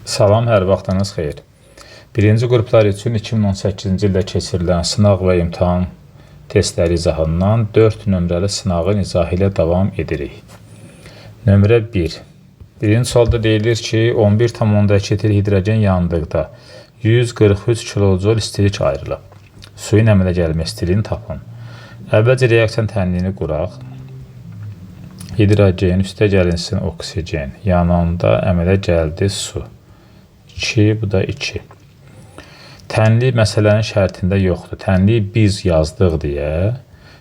Salam, hər vaxtınız xeyir. Birinci qruplar üçün 2018-ci ildə keçirilən sınaq və imtahan testləri izahından 4 nömrəli sınağın izahı ilə davam edirik. Nömrə 1. Birinci sualda deyilir ki, 11,2 litre hidrogen yandıqda 143 kilojul istilik ayrılıb. Suyun əmələ gəlmə istiliyini tapın. Əvvəlcə reaksiyan tənliyini quraq. Hidrogen üstə gəlinsin oksigen. Yanında əmələ gəldi su. 2, bu da 2. Tənlik məsələnin şərtində yoxdur. Tənliyi biz yazdıq deyə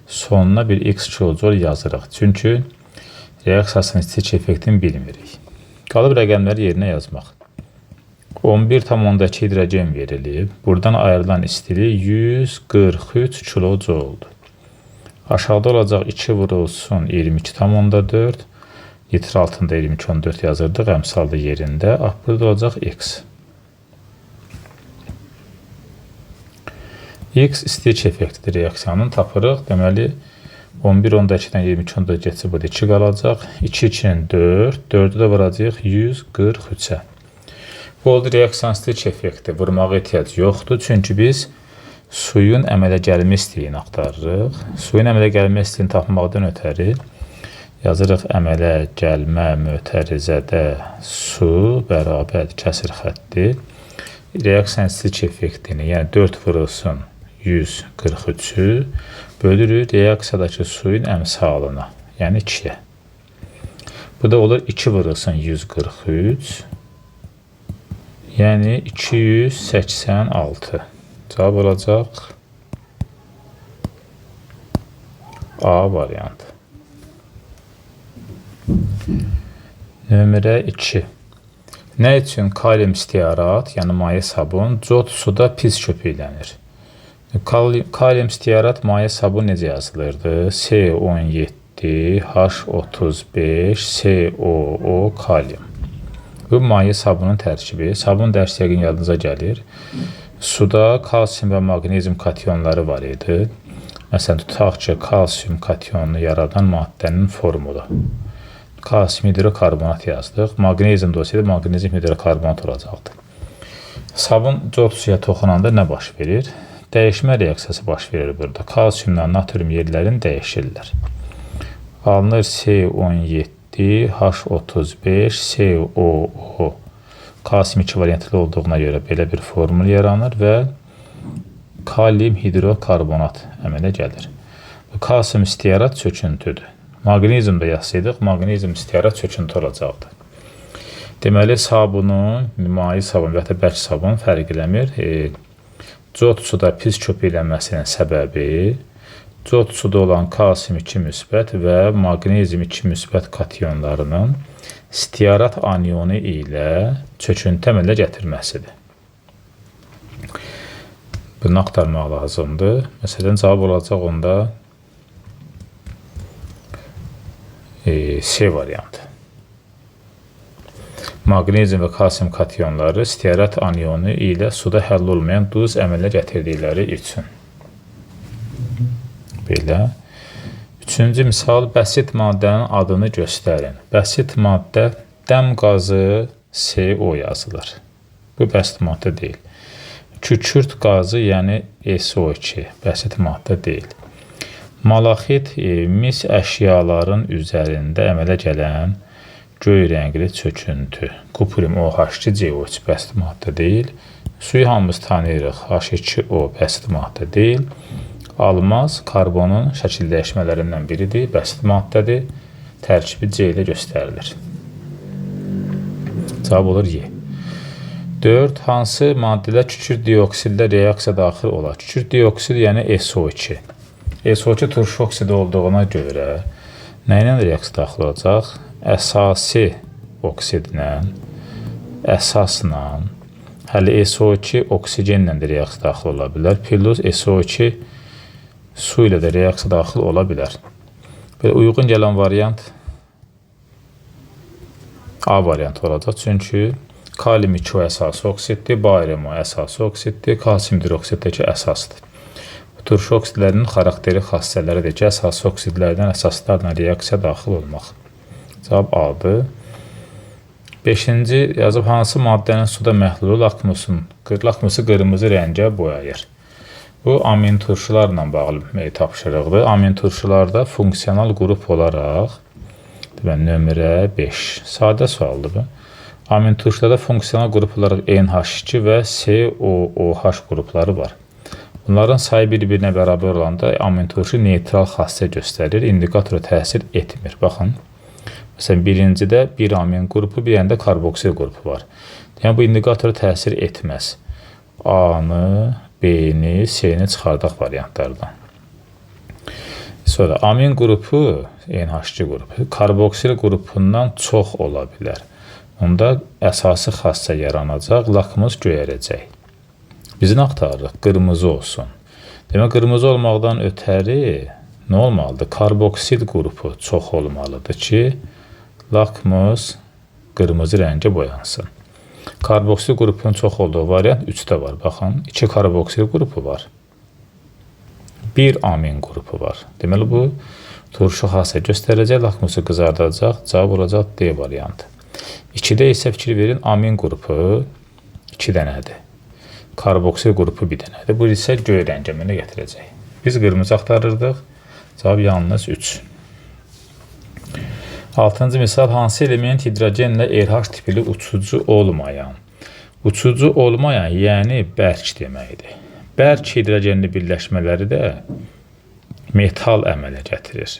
sonuna bir x kilojul yazırıq. Çünki reaksiyasının istilik effektini bilmirik. Qalıb rəqəmləri yerinə yazmaq. 11,2 hidrogen verilib. Buradan ayrılan istilik 143 kilojuldur. Aşağıda olacaq 2 vurulsun 22,4. Litre altında 22,14 yazırdıq. Əmsalda yerində. Burada olacaq x. X istilik effektidir reaksiyanın tapırıq. Deməli 11,2-dən 22,14 geçsə burada 2 qalacaq. 2, 2-nin 4. 4-ü də vuracaq 143-ə. Bu oldu reaksiyanın istilik effekti. Vurmağa ehtiyac yoxdur. Çünki biz suyun əmələ gəlmə istiliyini axtarırıq. Suyun əmələ gəlmə istiliyini tapmaqdan ötəri yazırıq əmələ gəlmə mötərizədə su bərabər kəsir xətti. Reaksiyanın istilik effektini, yəni 4 vurulsun 143'ü bölürük reaksiyadakı suyun əmsalına, yəni 2'ye. Bu da olur 2 vurulsun 143, yəni 286. Cavab olacaq A variantı. Nömrə 2. Nə üçün kalium stearat, yəni maye sabun, cod suda pis köpüklənir? Kalium stearat maye sabun necə yazılırdı? C17, H35, COO, kalium. Bu maye sabunun tərkibi. Sabun dərsi yəqin yadınıza gəlir. Suda kalsium və maqnezium kationları var idi. Məsələn, tutaq ki, kalsium kationunu yaradan maddənin formulu. Kalsium hidrokarbonat yazdıq. Maqnezium da olsaydı, maqnezium hidrokarbonat olacaqdı. Sabun cod suya toxunanda nə baş verir? Dəyişmə reaksiyası baş verir burada. Kalsiumla natrium yerlərini dəyişirlər. Alınır C17, H35, COO. Kalsium 2 variantlı olduğuna görə belə bir formül yaranır və kalium hidrokarbonat əmələ gəlir. Kalsium stearat çöküntüdür. Maqnezium da yazsaydıq, maqnezium stearat çöküntü olacaqdı. Deməli, sabunun, maye sabun və ya bərk sabun fərq eləmir. Cod suda pis köpüklənməsinin səbəbi cod suda olan kalsium 2 müsbət və maqnezium 2 müsbət kationlarının stearat anionu ilə çöküntü əmələ gətirməsidir. Bunu axtarmaq lazımdır. Məsələn, cavab olacaq onda C variantı. Maqnezium və kalsium kationları stearat anionu ilə suda həll olmayan duz əmələ gətirdikləri üçün. Belə. Üçüncü misal, bəsit maddənin adını göstərin. Bəsit maddə dəm qazı CO yazılır. Bu bəsit maddə deyil. Kükürt qazı, yəni SO2, bəsit maddə deyil. Malaxit mis əşyaların üzərində əmələ gələn göy rəngli çöküntü. Kuprim OH2CO3 bəsit maddə deyil. Suyu hamımız tanıyırıq. H2O bəsit maddə deyil. Almaz karbonun şəkil dəyişmələrindən biridir. Bəsit maddədir. Tərkibi C ilə göstərilir. Cavab olur Y. 4. Hansı maddələr kükürt dioksidlə reaksiya daxil olar? Kükürt dioksid, yəni SO2. SO2 turşu oksidi olduğuna görə nə ilə reaksiya daxil olacaq? Əsasi oksidlə, əsasla, hələ SO2 oksigenlə də reaksiya daxil ola bilər. Plus SO2 su ilə də reaksiya daxil ola bilər. Belə uyğun gələn variant A variantı olacaq. Çünki kalium 2O əsası oksiddir, barium O əsası oksiddir, kalsium hidroksiddəki əsasdır. Turşu oksidlərinin xarakteri xassələridir ki, əsası oksidlərdən əsaslarla reaksiya daxil olmaq. Cavab A-dır. 5-ci yazıb hansı maddənin suda məhlulu lakmusu qırmızı rəngə boyayır. Bu amin turşularla bağlı tapşırıqdır. Amin turşularda funksional qrup olaraq nömrə 5. Sadə sualdır bu. Amin turşularda funksional qrup olaraq NH2 və COOH qrupları var. Bunların sayı bir-birinə bərabər olanda amin turşu neytral xassə göstərir, indikatora təsir etmir. Baxın. Məsələn, birincidə bir amin qrupu, bir yəndə karboksil qrupu var. Yəni, bu indikatora təsir etməz. A-nı, B-ni, C-ni çıxardaq variantlardan. Sonra, amin qrupu, NH2 qrupu, karboksil qrupundan çox ola bilər. Onda əsası xassə yaranacaq, lakmus göyərəcək. Biz nə axtarırıq? Qırmızı olsun. Demək, qırmızı olmaqdan ötəri nə olmalıdır? Karboksil qrupu çox olmalıdır ki, lakmus qırmızı rəngə boyansın. Karboksil qrupunun çox olduğu variant 3-də var. Baxın, 2 karboksil qrupu var. 1 amin qrupu var. Deməli, bu turşu xassə göstərəcək, lakmusu qızardacaq, cavab olacaq D variantı. 2-də isə fikir verin, amin qrupu 2 dənədir. Karboksil qrupu 1 dənədir. Bu isə göy rəngə mənə gətirəcək. Biz qırmızı axtarırdıq, cavab yalnız 3. 6-cı misal, hansı element hidrogenlə RH tipli uçucu olmayan? Uçucu olmayan, yəni bərk deməkdir. Bərk hidrogenli birləşmələri də metal əmələ gətirir.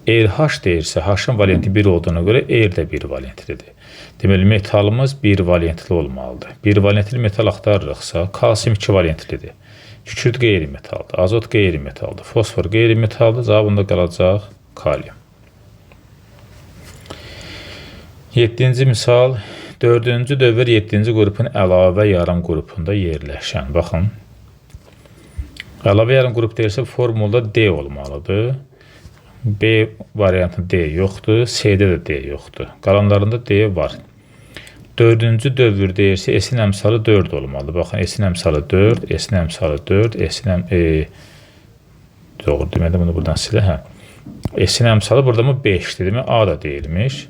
RH deyirsə, H-ın valenti 1 olduğuna görə R də 1 valentlidir. Deməli, metalımız 1 valentli olmalıdır. 1 valentli metal axtarırıqsa, kalsium 2 valentlidir. Kükürt qeyri-metaldır, azot qeyri-metaldır, fosfor qeyri-metaldır, cavabında qalacaq kalium. 7-ci misal, 4-cü dövr 7-ci qrupun əlavə yarım qrupunda yerləşən. Baxın, əlavə yarım qrup deyirsə, formulda D olmalıdır. B variantında D yoxdur, C-də də D yoxdur. Qalanlarında D var. 4-cü dövr deyirsə, S-in əmsalı 4 olmalıdır. Baxın, S-in əmsalı 4, S-in əmsalı 4, S-in doğru deməli, bunu buradan silə. S-in əmsalı burada 5-dir, demək, A da deyilmiş.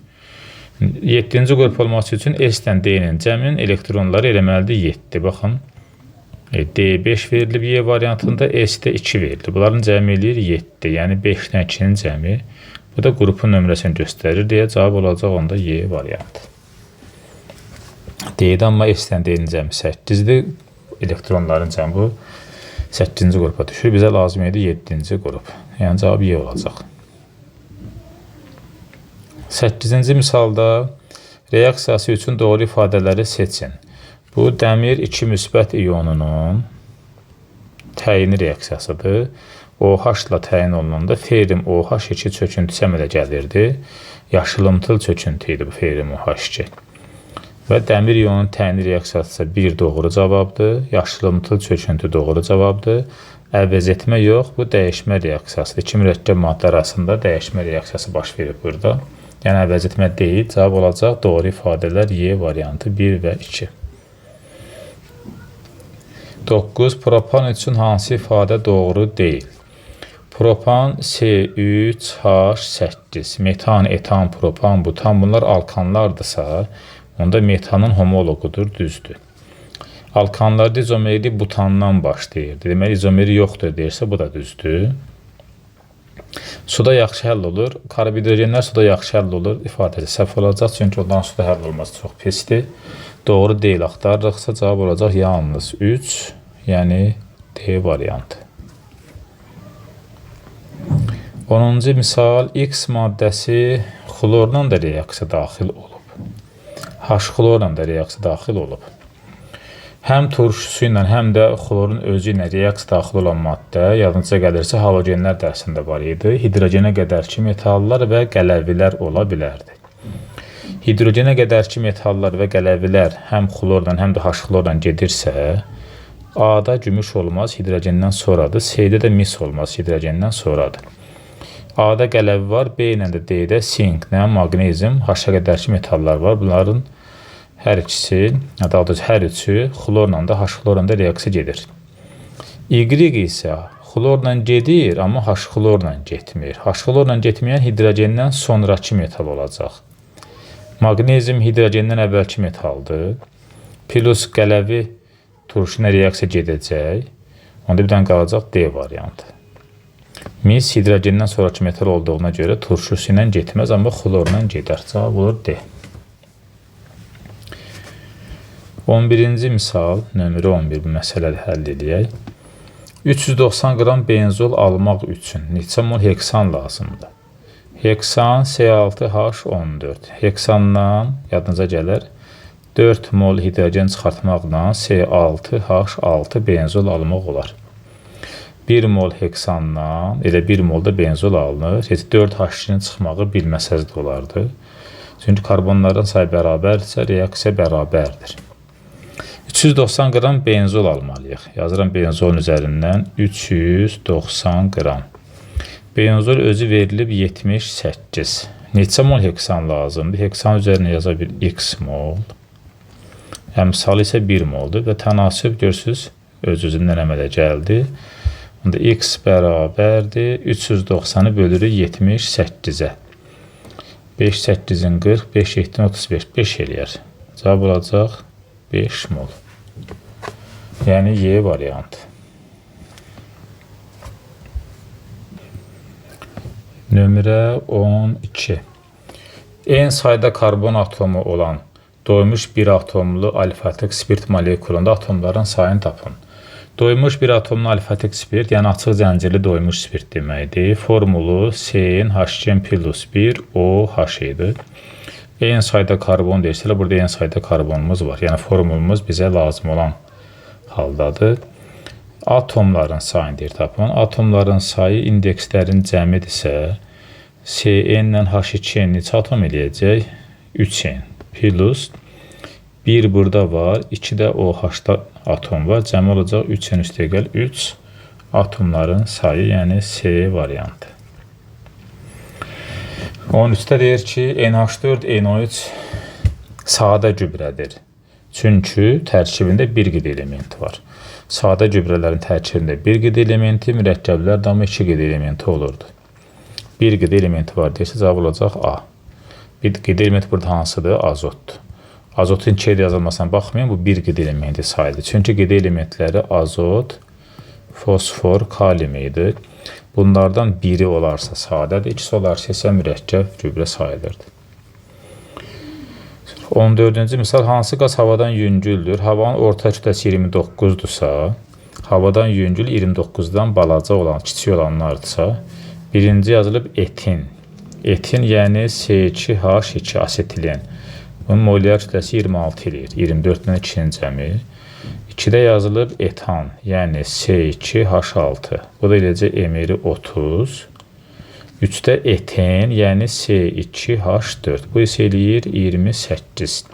7-ci qrup olması üçün S-dən D-nin cəmin elektronları eləməlidir 7. Baxın, D5 verilib Y variantında, S-də 2 verilib. Bunların cəmi eləyir 7, yəni 5-dən 2-nin cəmi. Bu da qrupun nömrəsini göstərir deyə cavab olacaq onda Y variantı. D-də amma S-dən D-nin cəmi 8-dir. Elektronların cəmi bu 8-ci qrupa düşür. Bizə lazım idi 7-ci qrup. Yəni cavab Y olacaq. 8-ci misalda reaksiyası üçün doğru ifadələri seçin. Bu, dəmir 2 müsbət iyonunun təyini reaksiyasıdır. OH-la təyin olunanda ferim OH2 çöküntüsü əmələ gəlirdi. Yaşılımtıl çöküntü idi bu ferim OH2. Və dəmir iyonunun təyini reaksiyası 1 doğru cavabdır. Yaşılımtıl çöküntü doğru cavabdır. Əvəz etmə yox, bu dəyişmə reaksiyasıdır. 2 mürəkkəb maddə arasında dəyişmə reaksiyası baş verib burada. Yəni, əvəz etmə deyil, cavab olacaq doğru ifadələr Y variantı 1 və 2. 9. Propan üçün hansı ifadə doğru deyil? Propan C3H8, metan, etan, propan, butan, bunlar alkanlardırsa, onda metanın homologudur, düzdür. Alkanlarda izomeri butandan başlayır. Deməli, izomeri yoxdur deyirsə, bu da düzdür. Suda yaxşı həll olur. Karbhidrogenlər suda yaxşı həll olur. İfadəsi səhv olacaq. Çünki ondan suda həll olması çox pisdir. Doğru deyil axtarırıqsa cavab olacaq yalnız 3. Yəni D variantı. 10-cu misal, X maddəsi xlorla da reaksiya daxil olub. H xlorla da reaksiya daxil olub. Həm turşusu ilə, həm də xlorun özü ilə reaksiya daxil olan maddə, yadınıza gəlirsə, halogenlər dərsində var idi. Hidrogenə qədərki metallar və qələvilər ola bilərdi. Hidrogenə qədərki metallar və qələvilər həm xlorla, həm də H xlorla gedirsə, A-da gümüş olmaz, hidrogenden sonradır. C-də də mis olmaz, hidrogenden sonradır. A-da qələvi var, B ilə də D-də sink, maqnezium, H-a qədərki metallar var. Bunların hər ikisi, daha doğrusu hər üçü xlorla da H xlorla da reaksiya gedir. Y isə xlorla gedir, amma H xlorla getmir. H xlorla getməyən hidrogenden sonraki metal olacaq. Maqnezium hidrogendən əvvəlki metaldır. Plus qələvi turşu ilə reaksiya gedəcək. Onda bir dənə qalacaq D variantı. Mis hidrogendən sonraki metal olduğuna görə turşusu ilə getməz, amma xlorla gedər. Cavab olur D. 11-ci misal, nömrə 11 bu məsələdə həll edək. 390 qram benzol almaq üçün neçə mol heksan lazımdır? Heksan C6H14. Heksandan yadınıza gələr 4 mol hidrogen çıxartmaqla C6H6 benzol almaq olar. 1 mol heksandan elə 1 mol da benzol alınır. 4H2-nin çıxmağı bilməsəz də olardı. Çünki karbonların sayı bərabərdirsə reaksiya bərabərdir. 390 qram benzol almalıyıq. Yazıram benzolun üzərindən 390 qram. Benzol özü verilib 78. Neçə mol heksan lazımdır? Heksan üzərinə yaza bir x mol. Əmsalı isə 1 moldur və tənasüb görürsünüz öz-özündən əmələ gəldi. Onda x bərabərdir 390-ı bölürük 78-ə. 5 8-in 40, 5 7-in 35, 5 eləyər. Cavab olacaq 5 mol. Yəni Y variantı. Nömrə 12. En sayda karbon atomu olan doymuş bir atomlu alfatik spirt molekulunda atomların sayını tapın. Doymuş bir atomlu alfatik spirt, yəni açıq zəncirli doymuş spirt deməkdir. Formulu CnH+1 OH idi. En sayda karbon deyirsə, burada en sayda karbonumuz var. Yəni formulumuz bizə lazım olan haldadır. Atomların sayını deyir tapın. Atomların sayı indekslərin cəmidirsə, Cn ilə H2n neçə atom eləyəcək? 3n plus 1 burada var, 2 də OH-da atom var. Cəmi olacaq 3n üstəgəl 3 atomların sayı, yəni C variantı. 13-də deyir ki, NH4, NO3 sadə gübrədir. Çünki tərkibində bir qid elementi var. Sadə gübrələrin tərkibində bir qid elementi, mürəkkəblər damı 2 qid elementi olurdu. Bir qid elementi var deyirsə, cavab olacaq A. Bir qid elementi burada hansıdır? Azotdur. Azotun 2 yazılmasına baxmayın, bu bir qid elementi sayılır. Çünki qid elementləri azot, fosfor, kalium idi. Bunlardan biri olarsa sadədir, ikisi olarsa isə mürəkkəb gübrə sayılırdı. 14-cü misal, hansı qaz havadan yüngüldür? Havanın orta kütləsi 29-dursa, havadan yüngül 29-dan balaca olan, kiçik olanlardırsa, birinci yazılıb etin. Etin, yəni C2H2 asetilen. Bunun molyar kütləsi 26 eləyir. 24-dən 2-nin cəmi. 2-də yazılıb etan, yəni C2H6. Bu da eləcək emeri 30. 3-də eten, yəni C2H4. Bu isə eləyir 28.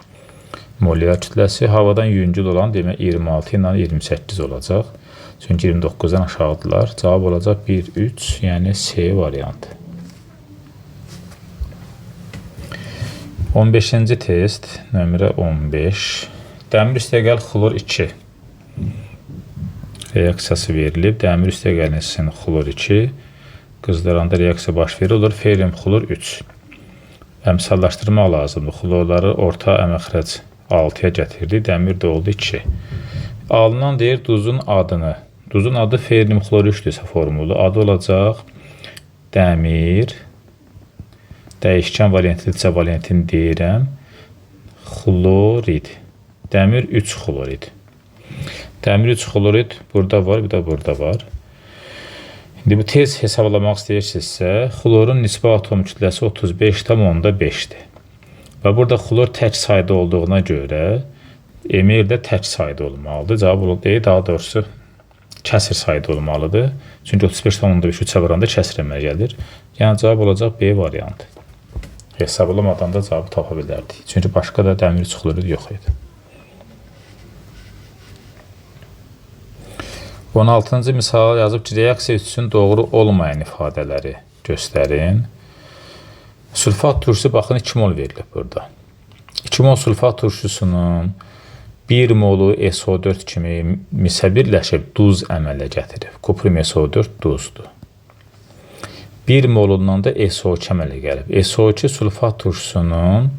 Molyar kütləsi havadan yüngül olan demək 26 ilə 28 olacaq. Çünki 29-dan aşağıdırlar. Cavab olacaq 1, 3, yəni C variantı. 15-ci test, nömrə 15. Dəmir üstəgəl xlor 2 reaksiyası verilib. Dəmir üstəgəlinin xlor 2 qızdıranda reaksiya baş verir, olur ferium xlor 3. Əmsallaşdırmaq lazımdır. Xlorları orta əməxrəc 6-ya gətirdi. Dəmir də oldu 2. Alınan deyir duzun adını. Duzun adı ferium xlor 3-dürsə formulu. Adı olacaq dəmir. Dəyişkən valentlidirsə valentin deyirəm. Xlorid. Dəmir 3 xlorid. Dəmir 3 xlorid burada var, bir də burada var. İndi bu tez hesablamaq istəyirsinizsə, xlorun nisbi atom kütləsi 35,5-dir. Və burada xlor tək sayda olduğuna görə emir də tək sayda olmalıdır. Cavab olmalıdır, daha doğrusu kəsir sayda olmalıdır. Çünki 35,5 3-ə vuranda kəsir əmələ gəlir. Yəni cavab olacaq B variantı. Hesablamadan da cavabı tapa bilərdik. Çünki başqa da dəmir 3 xlorid yox idi. 16-cı misal yazıb ki, reaksiya üçün doğru olmayan ifadələri göstərin. Sulfat turşusu baxın 2 mol verilib burada. 2 mol sulfat turşusunun 1 molu SO4 kimi misə birləşib duz əmələ gətirib. Kuprum SO4 duzdur. 1 molundan da SO2 əmələ gəlib. SO2 sulfat turşusunun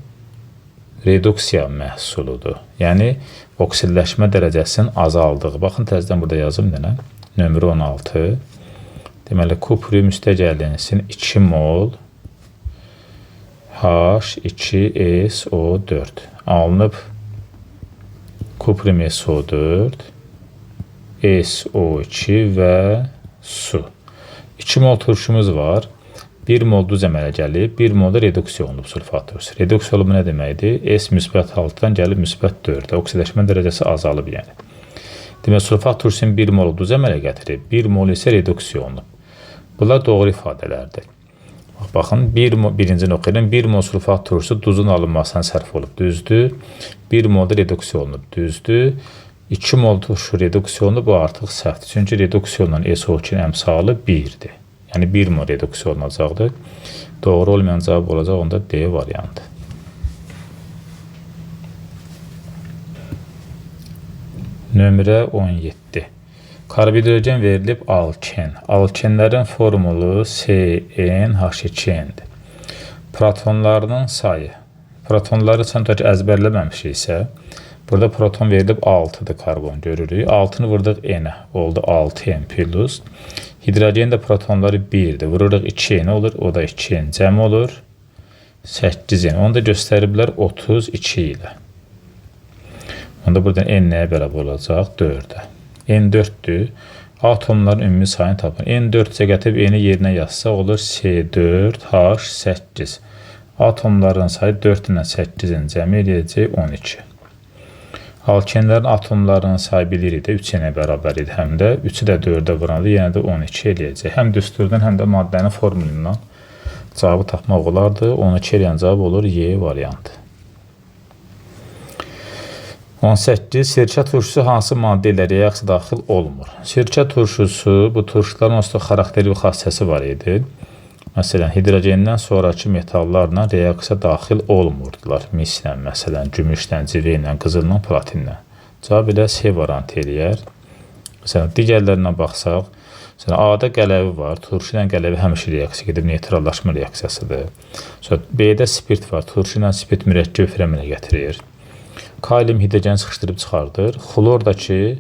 reduksiya məhsuludur. Yəni, oksidləşmə dərəcəsinin azaldığı. Baxın, təzədən burada yazım denə. Nömrə 16. Deməli, kuprium üstəgəlinsin 2 mol H2SO4 alınıb. Kuprium SO4, SO2 və su. 2 mol turşumuz var. 1 mol duz əmələ gəlib, 1 mol da reduksiya olunub sulfat turşu. Reduksiya olunub nə deməkdir? S müsbət 6-dan gəlib müsbət 4-ə. Oksidləşmə dərəcəsi azalıb yəni. Demək, sulfat turşunun 1 mol duz əmələ gətirib, 1 mol isə reduksiya olunub. Bunlar doğru ifadələrdir. Baxın, birincini oxuyuram. 1 mol sulfat turşusu duzun alınmasına sərf olub, düzdür. 1 mol da reduksiya olunub, düzdür. 2 mol turşu reduksiya olunub, bu artıq səhvdir. Çünki reduksiya olunan SO2-nin əmsalı 1-dir. Yəni 1 mol reduksiya olunacaqdır. Doğru olmayan cavab olacaq, onda D variantı. Nömrə 17. Karbhidrogen verilib alken. Alkenlərin formulu CnH2n-dir. Protonlarının sayı. Protonları sanki əzbərləməmişiksə, burada proton verilib 6-dır karbon görürük. 6-nı vurdıq N-ə. Oldu 6N plus. Hidrogen də protonları 1-dir. Vururuq 2N olur. O da 2N. Cəm olur 8N. Onu da göstəriblər 32 ilə. Onda buradan N nəyə bərabər olacaq? 4-ə. N 4-dür. Atomların ümumi sayını tapın. N 4-cə gətirib N-i yerinə yazsaq olur C4H8. Atomların sayı 4 ilə 8-in cəmi eləyəcək 12. Alkenlərin atomlarının sayı bilirik də 3-ə bərabər idi. Həm də 3-ü də 4-ə vuranda yenə də 12 eləyəcək. Həm düsturdan, həm də maddənin formulundan cavabı tapmaq olardı. 12 eləyən cavab olur Y variantı. 18. Sirkə turşusu hansı maddə ilə reaksiya daxil olmur? Sirkə turşusu, bu turşuların onsuz xarakterli bir xassəsi var idi. Məsələn, hidrogenden sonraki metallarla reaksiya daxil olmurdular. Mislə, məsələn, gümüşlə, civə qızılla, platinlə. Cavab elə C variantı eləyər. Məsələn, digərlərinə baxsaq, məsələn, A-da qələvi var. Turşu ilə qələvi həmişə reaksiya gedib, neytrallaşma reaksiyasıdır. Sonra B-də spirt var. Turşu ilə spirt mürəkkəb əmələ gətirir. Kalium hidrogeni sıxışdırıb çıxardır. Xlordakı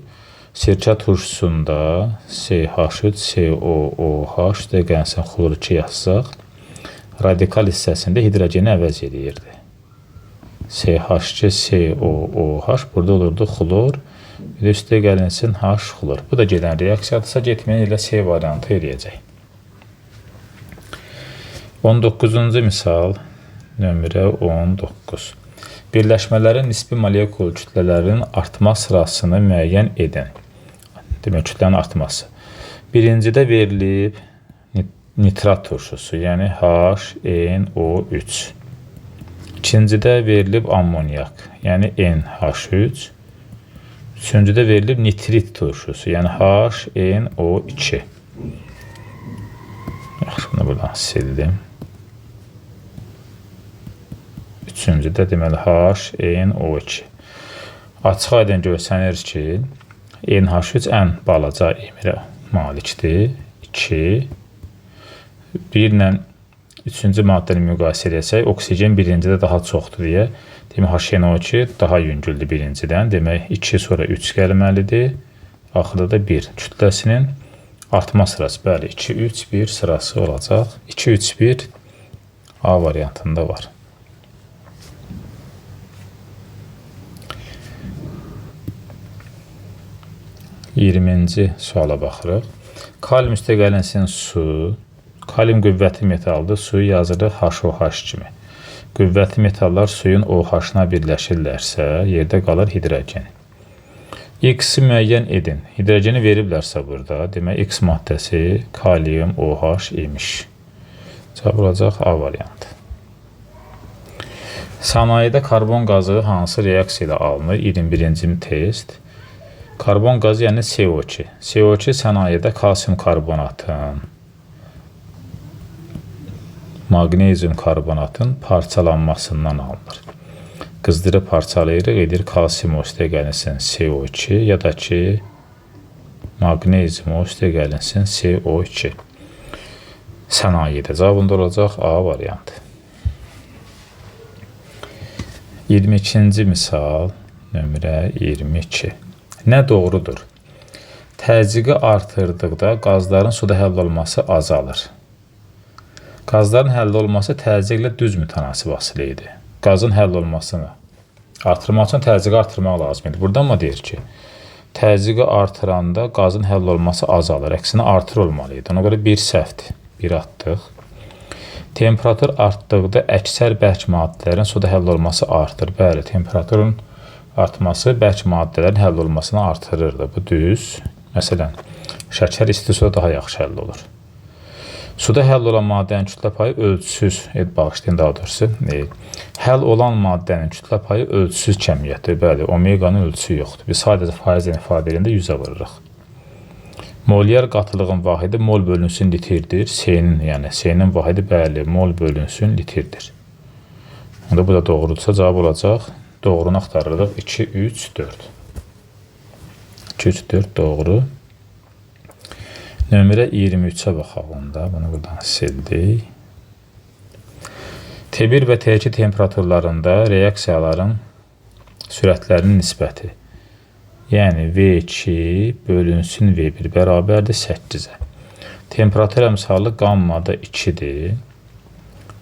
sirkə turşusunda CH3COOH dəqənsən xlor 2 yazsaq, radikal hissəsində hidrogeni əvəz edirdi. CH2COOH burada olurdu xlor, bir də üstə gəlinsin H xlor. Bu da gedən reaksiyadırsa, getməyən elə C variantı eləyəcək. 19-cu misal, nömrə 19. Birləşmələrin nisbi molekul kütlələrinin artma sırasını müəyyən edin. Demək, kütlənin artması. Birincidə verilib nitrat turşusu, yəni HNO3. İkincidə verilib ammoniyak, yəni NH3. Üçüncüdə verilib nitrit turşusu, yəni HNO2. Yaxşı, bunu buradan sildim. Üçüncüdə deməli HNO2. Açıq aydın görsənir ki, NH3 ən balaca emirə malikdir. 2. 1 ilə 3-cü maddəni müqayisə edəsək, oksigen birincidə daha çoxdur deyə. Demək, HNO2 daha yüngüldür birincidən. Demək, 2 sonra 3 gəlməlidir. Axırda da 1. Kütləsinin artma sırası. Bəli, 2, 3, 1 sırası olacaq. 2, 3, 1 A variantında var. 20-ci suala baxırıq. Kalium üstəgəlinsin su. Kalium qüvvətli metaldır. Suyu yazırıq HOH kimi. Qüvvətli metallar suyun OH-na birləşirlərsə, yerdə qalır hidrogen. X-i müəyyən edin. Hidrogeni veriblərsə burada, demək X maddəsi kalium OH imiş. Cavab olacaq A variantı. Sənayedə karbon qazı hansı reaksiya ilə alınır? 21-ci test. Karbon qazı yəni CO2. CO2 sənayedə kalsium karbonatın, maqnezium karbonatın parçalanmasından alınır. Qızdırıb parçalayırıq, edir kalsium üstə gəlinsin CO2 ya da ki maqnezium üstə gəlinsin CO2. Sənayedə cavabında olacaq A variantı. 22-ci misal, nömrə 22. Nə doğrudur? Təzyiqi artırdıqda qazların suda həll olması azalır. Qazların həll olması təzyiqlə düz mütənasib asılı idi. Qazın həll olmasını artırmaq üçün təzyiqi artırmaq lazım idi. Buradan mı deyir ki, təzyiqi artıranda qazın həll olması azalır, əksinə artır olmalı idi. Ona görə bir səhvdir, bir atdıq. Temperatur artdıqda əksər bərk maddələrin suda həll olması artır. Bəli, temperaturun artması bərk maddələrin həll olmasını artırırdı. Bu düz. Məsələn, şəkər isti suda daha yaxşı həll olur. Suda həll olan maddənin kütlə payı ölçüsüz, bağışlayın daha doğrusu, həll olan maddənin kütlə payı ölçüsüz kəmiyyətdir. Bəli, omeqanın ölçüsü yoxdur. Biz sadəcə faizlə ifadə edəndə 100-ə vururuq. Molyar qatılığın vahidi mol bölünsün litrdir. S'nin, yəni S'nin vahidi bəli, mol bölünsün litrdir. Onda bu da doğrudursa cavab olacaq. Doğrunu axtarırıq. 2, 3, 4. 2, 3, 4 doğru. Nömrə 23-ə baxaq onda. Bunu buradan sildik. T1 və T2 temperaturlarında reaksiyaların sürətlərinin nisbəti. Yəni V2 bölünsün V1 bərabərdir 8-ə. Temperatur əmsalı qammada 2-dir.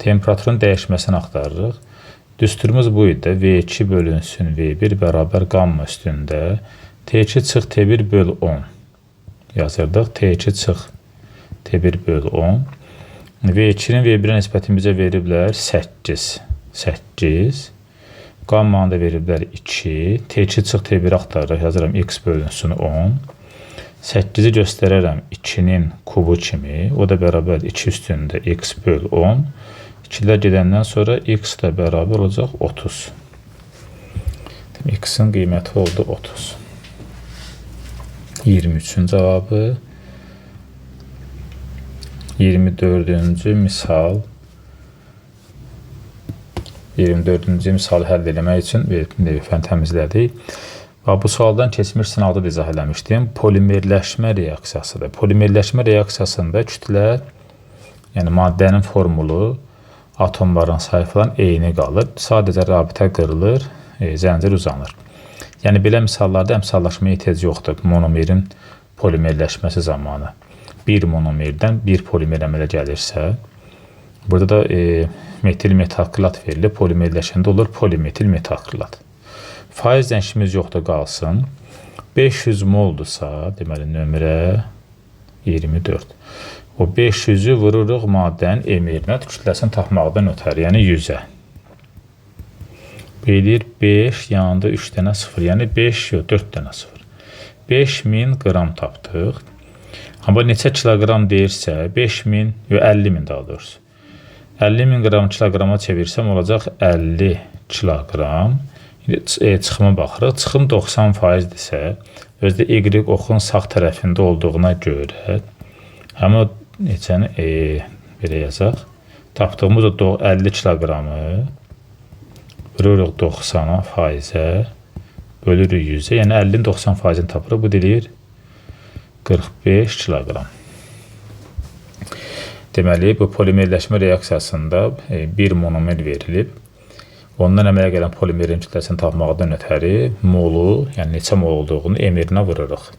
Temperaturun dəyişməsini axtarırıq. Düsturumuz bu idi. V2 bölünsün V1 bərabər qamma üstündə. T2 çıx T1 böl 10 yazırdıq. T2 çıx T1 böl 10. V2-nin V1-ə nisbətini bizə veriblər 8. 8. Qammanı da veriblər 2. T2 çıx T1 axtarırıq. Yazıram x bölünsün 10. 8-i göstərərəm 2-nin kubu kimi. O da bərabər 2 üstündə x böl 10. 2-lər gedəndən sonra x da bərabər olacaq 30. X-in qiyməti oldu 30. 23-cü cavabı. 24-cü misal. 24-cü misalı həll eləmək üçün fən təmizlədik. Bu sualdan keçmiş sınavda da izah eləmişdim. Polimerləşmə reaksiyasıdır. Polimerləşmə reaksiyasında kütlə, yəni maddənin formulu, atomların sayı falan eyni qalır. Sadəcə rabitə qırılır, zəncir uzanır. Yəni belə misallarda əmsallaşmaya ehtiyac yoxdur. Monomerin polimerləşməsi zamanı bir monomerdən bir polimer əmələ gəlirsə, burada da metil metakrilat verilir. Polimerləşəndə olur polimetil metakrilat. Faizlə işimiz yoxdur, qalsın. 500 moldursa, deməli nömrə 24. O 500-ü vururuq maddənin emerinə, kütləsini tapmaqdan ötər, yəni 100-ə. Bilir 5, yanında 3 dənə 0, yəni 5 yox, 4 dənə 0. 5000 qram tapdıq. Amma neçə kiloqram deyirsə, 5000, yox 50.000 daha doğrusu. 50.000 qram kiloqrama çevirsəm olacaq 50 kiloqram. Çıxıma baxırıq. Çıxım 90%-dirsə, özdə Y oxun sağ tərəfində olduğuna görə, həmin o neçəni belə yazaq. Tapdığımız o 50 kiloqramı vururuq 90%-ə, bölürük 100-ə, yəni 50-nin 90%-ni tapırıq. Bu deyir 45 kiloqram. Deməli, bu polimerləşmə reaksiyasında bir monomer verilib. Ondan əmələ gələn polimerin kütləsini tapmaqdan ötəri molu, yəni neçə mol olduğunu emerinə vururuq.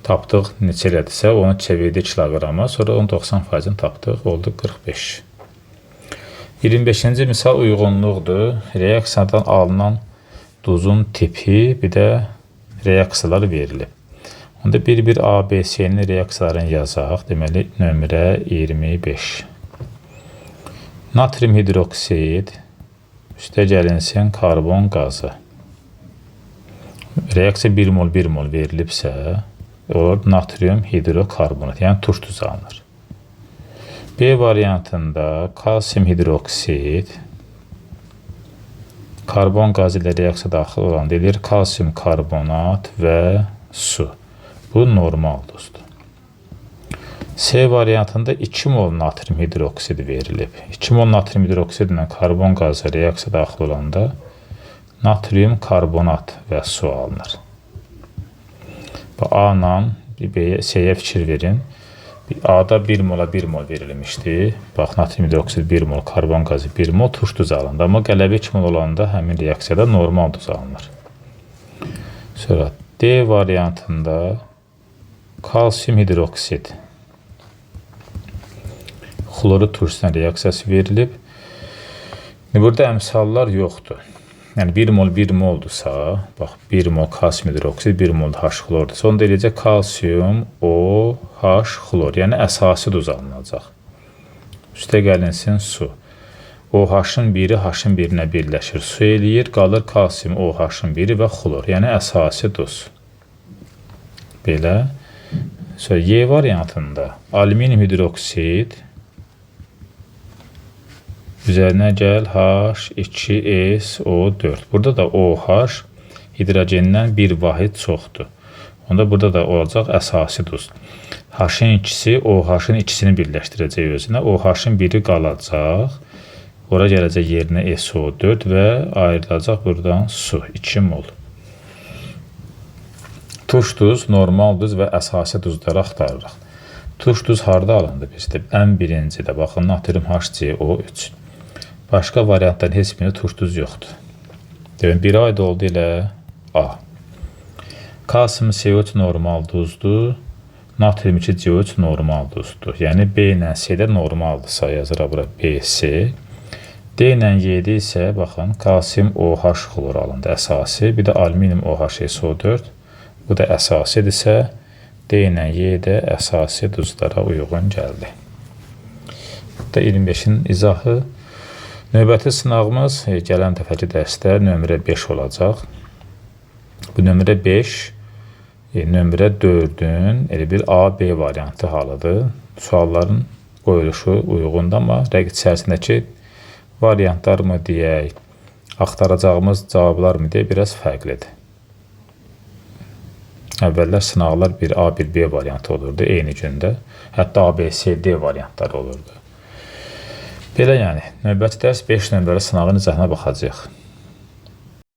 Tapdıq neçə elədirsə, onu çevirdik kiloqrama, sonra onun 90%-ni tapdıq, oldu 45. 25-ci misal uyğunluqdur. Reaksiyadan alınan duzun tipi, bir də reaksiyalar verilib. Onda bir-bir ABC-nin reaksiyalarını yazaq. Deməli, nömrə 25. Natrium hidroksid, üstə gəlinsin karbon qazı. Reaksiya 1 mol verilibsə, o natrium hidrokarbonat, yəni turş tuzu alınır. B variantında kalsium hidroksid, karbon qazı ilə reaksiya daxil olan deyilir kalsium karbonat və su. Bu normal dostdur. C variantında 2 mol natrium hidroksidi verilib. 2 mol natrium hidroksidi ilə karbon qazı reaksiya daxil olanda natrium karbonat və su alınır. A-la C-yə fikir verin. A-da 1 mola 1 mol verilmişdi. Bax, natrium hidroksid 1 mol, karbon qazı 1 mol, turş duz alındı. Amma qələbə 2 mol olanda həmin reaksiyada normal duz alınır. Sonra D variantında kalsium hidroksid xloru turşdan reaksiyası verilib. Burada əmsallar yoxdur. Yəni 1 mol 1 moldursa, bax 1 mol kalsium hidroksid, 1 mol H xlordursa, onda eləcə kalsium OH xlor, yəni əsası duz alınacaq. Üstə gəlinsin su. OH-ın biri H-ın birinə birləşir, su eləyir, qalır kalsium OH-ın biri və xlor, yəni əsası duz. Belə. Sonra Y variantında alüminium hidroksid üzərinə gəl H2SO4. Burada da OH hidrogendən bir vahid çoxdur. Onda burada da olacaq əsası duz. H-ın ikisi OH-ın ikisini birləşdirəcək özünə. OH-ın biri qalacaq. Ora gələcək yerinə SO4 və ayrılacaq buradan su 2 mol. Turş duz, normal duz və əsasi duzları axtarırıq. Turş duz harda alındı bizdə? Ən birincidə baxın natrium HCO3. Başqa variantların heç birində turş duz yoxdur. Demək, bir aid oldu ilə A. Kalsium CO3 normal duzdur. Natrium 2CO3 normal duzdur. Yəni B ilə C-də normaldırsa yazırıq bura BC. D ilə Y-də isə baxın kalsium OH xlor alındı əsası. Bir də alüminium OHSO4. Bu da əsasidirsə D ilə Y-də əsasi duzlara uyğun gəldi. Bu da 25-in izahı. Növbəti sınağımız gələn dəfəki dərsdə nömrə 5 olacaq. Bu nömrə 5 nömrə 4-ün elə bir A-B variantı halıdır. Sualların qoyuluşu uyğundur, amma rəqib içərisindəki variantlar mı deyək, axtaracağımız cavablar mı deyək, biraz fərqlidir. Əvvəllər sınaqlar bir A, bir B variantı olurdu eyni gündə. Hətta A, B, C, D variantları olurdu. Belə yəni, növbəti dərs 5 nömrəli sınağın izahına baxacaq.